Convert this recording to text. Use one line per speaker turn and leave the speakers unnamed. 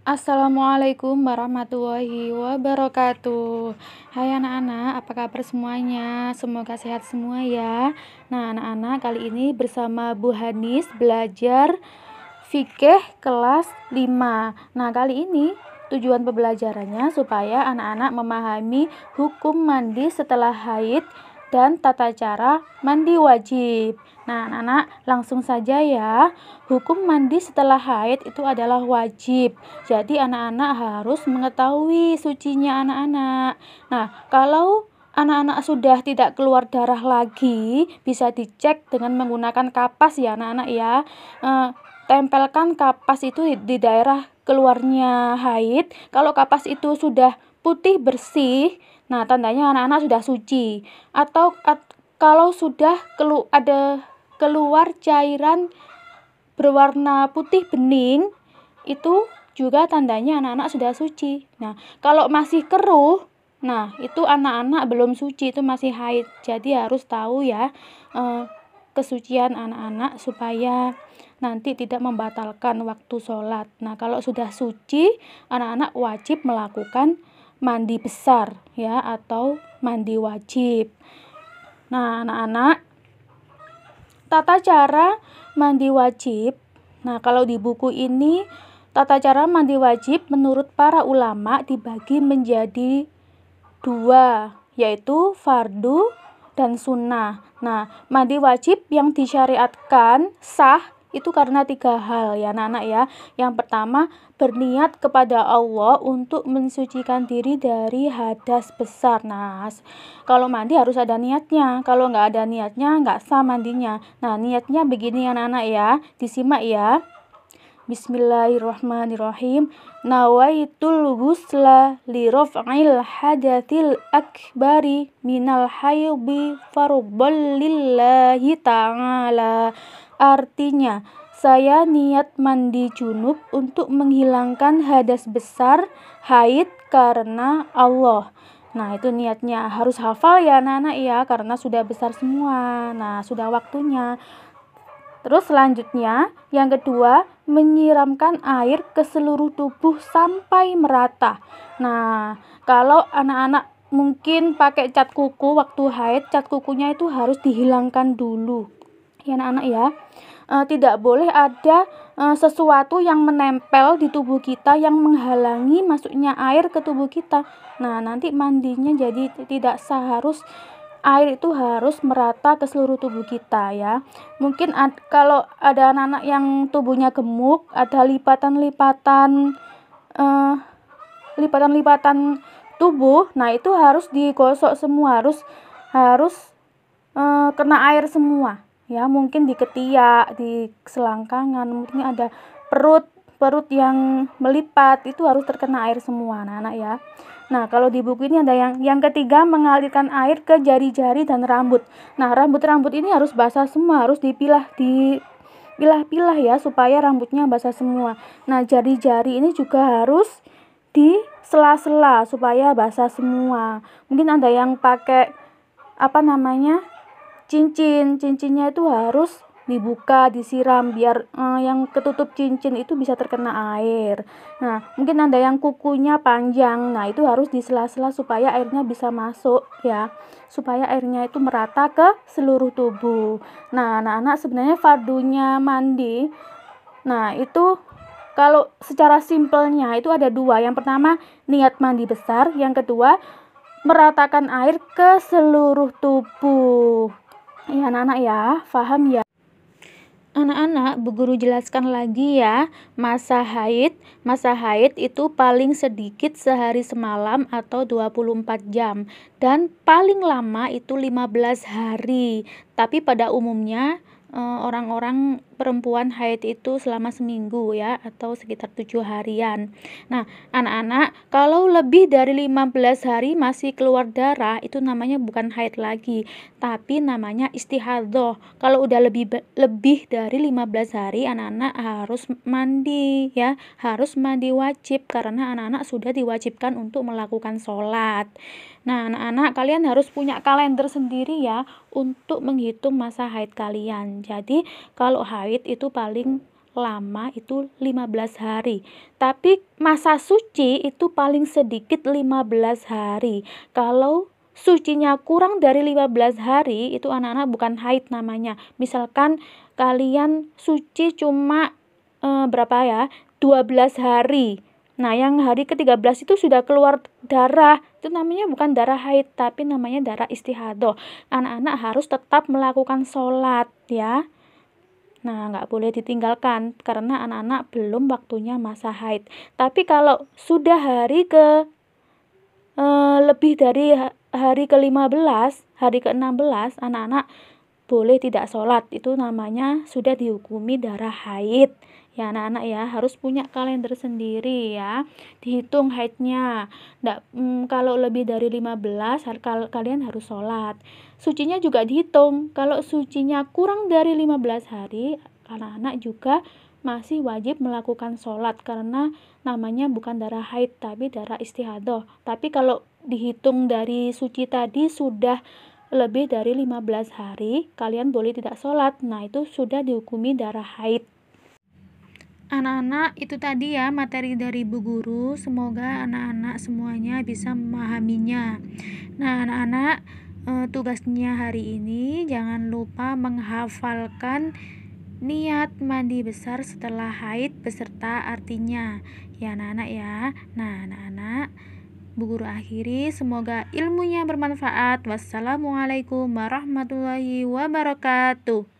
Assalamualaikum warahmatullahi wabarakatuh. Hai anak-anak, apa kabar semuanya? Semoga sehat semua ya. Nah, anak-anak, kali ini bersama Bu Hanis belajar fikih kelas 5. Nah, kali ini tujuan pembelajarannya supaya anak-anak memahami hukum mandi setelah haid dan tata cara mandi wajib. Nah, anak-anak, langsung saja ya. Hukum mandi setelah haid itu adalah wajib. Jadi, anak-anak harus mengetahui sucinya anak-anak. Nah, kalau anak-anak sudah tidak keluar darah lagi, bisa dicek dengan menggunakan kapas ya, anak-anak ya. Tempelkan kapas itu di daerah keluarnya haid. Kalau kapas itu sudah putih bersih, nah tandanya anak-anak sudah suci. Atau kalau sudah ada keluar cairan berwarna putih bening, itu juga tandanya anak-anak sudah suci. Nah, kalau masih keruh, nah itu anak-anak belum suci, itu masih haid. Jadi harus tahu ya kesucian anak-anak supaya nanti tidak membatalkan waktu sholat. Nah, kalau sudah suci, anak-anak wajib melakukan mandi besar ya, atau mandi wajib. Nah, anak-anak, tata cara mandi wajib. Nah, kalau di buku ini tata cara mandi wajib menurut para ulama dibagi menjadi 2, yaitu fardu dan sunnah. Nah, mandi wajib yang disyariatkan sah itu karena 3 hal ya anak-anak ya. Yang pertama, berniat kepada Allah untuk mensucikan diri dari hadas besar. Nah, kalau mandi harus ada niatnya. Kalau nggak ada niatnya, nggak sah mandinya. Nah, niatnya begini anak-anak ya, disimak ya. Bismillahirrahmanirrahim. Nawaitul ghusla li raf'il hadatsil akbari minal haidhi fardhon lillahi ta'ala. Artinya, saya niat mandi junub untuk menghilangkan hadas besar haid karena Allah. Nah, itu niatnya harus hafal ya anak-anak ya, karena sudah besar semua. Nah, sudah waktunya. Terus selanjutnya, yang kedua, menyiramkan air ke seluruh tubuh sampai merata. Nah, kalau anak-anak mungkin pakai cat kuku waktu haid, cat kukunya itu harus dihilangkan dulu. Ya anak-anak ya. Tidak boleh ada sesuatu yang menempel di tubuh kita yang menghalangi masuknya air ke tubuh kita. Nah, nanti mandinya jadi tidak sah. Air itu harus merata ke seluruh tubuh kita ya. Mungkin kalau ada anak-anak yang tubuhnya gemuk, ada lipatan-lipatan tubuh, nah itu harus digosok semua, harus kena air semua ya. Mungkin di ketiak, di selangkangan, mungkin ada perut yang melipat, itu harus terkena air semua anak-anak ya. Nah, kalau di buku ini ada yang ketiga, mengalirkan air ke jari-jari dan rambut. Nah, rambut-rambut ini harus basah semua, harus dipilah ya supaya rambutnya basah semua. Nah, jari-jari ini juga harus di sela-sela supaya basah semua. Mungkin ada yang pakai cincinnya itu harus dibuka, disiram biar yang ketutup cincin itu bisa terkena air. Nah, mungkin ada yang kukunya panjang. Nah, itu harus di sela-sela supaya airnya bisa masuk ya. Supaya airnya itu merata ke seluruh tubuh. Nah, anak-anak, sebenarnya fardunya mandi. Nah, itu kalau secara simpelnya itu ada 2. Yang pertama, niat mandi besar. Yang kedua, meratakan air ke seluruh tubuh. Ya anak-anak ya, paham ya? Anak-anak, Bu Guru jelaskan lagi ya. Masa haid itu paling sedikit sehari semalam atau 24 jam. Dan paling lama itu 15 hari. Tapi pada umumnya orang-orang perempuan haid itu selama seminggu ya, atau sekitar 7 harian. Nah, anak-anak, kalau lebih dari 15 hari masih keluar darah, itu namanya bukan haid lagi, tapi namanya istihadhah. Kalau udah lebih dari 15 hari, anak-anak harus mandi ya, harus mandi wajib karena anak-anak sudah diwajibkan untuk melakukan sholat. Nah, anak-anak, kalian harus punya kalender sendiri ya untuk menghitung masa haid kalian. Jadi, kalau haid itu paling lama itu 15 hari. Tapi masa suci itu paling sedikit 15 hari. Kalau sucinya kurang dari 15 hari itu anak-anak bukan haid namanya. Misalkan kalian suci cuma berapa ya? 12 hari. Nah, yang hari ke-13 itu sudah keluar darah. Itu namanya bukan darah haid, tapi namanya darah istihadah. Anak-anak harus tetap melakukan sholat ya. Nah, nggak boleh ditinggalkan karena anak-anak belum waktunya masa haid. Tapi kalau sudah hari lebih dari hari ke-15, hari ke-16, anak-anak boleh tidak sholat. Itu namanya sudah dihukumi darah haid. Ya anak-anak ya, harus punya kalender sendiri ya. Dihitung haidnya. Kalau lebih dari 15, kalian harus sholat. Sucinya juga dihitung. Kalau sucinya kurang dari 15 hari, anak-anak juga masih wajib melakukan sholat karena namanya bukan darah haid tapi darah istihadah. Tapi kalau dihitung dari suci tadi sudah lebih dari 15 hari, kalian boleh tidak sholat. Nah, itu sudah dihukumi darah haid. Anak-anak, itu tadi ya materi dari Bu Guru. Semoga anak-anak semuanya bisa memahaminya. Nah, anak-anak, tugasnya hari ini jangan lupa menghafalkan niat mandi besar setelah haid beserta artinya. Ya, anak-anak ya. Nah, anak-anak, Bu Guru akhiri, semoga ilmunya bermanfaat. Wassalamualaikum warahmatullahi wabarakatuh.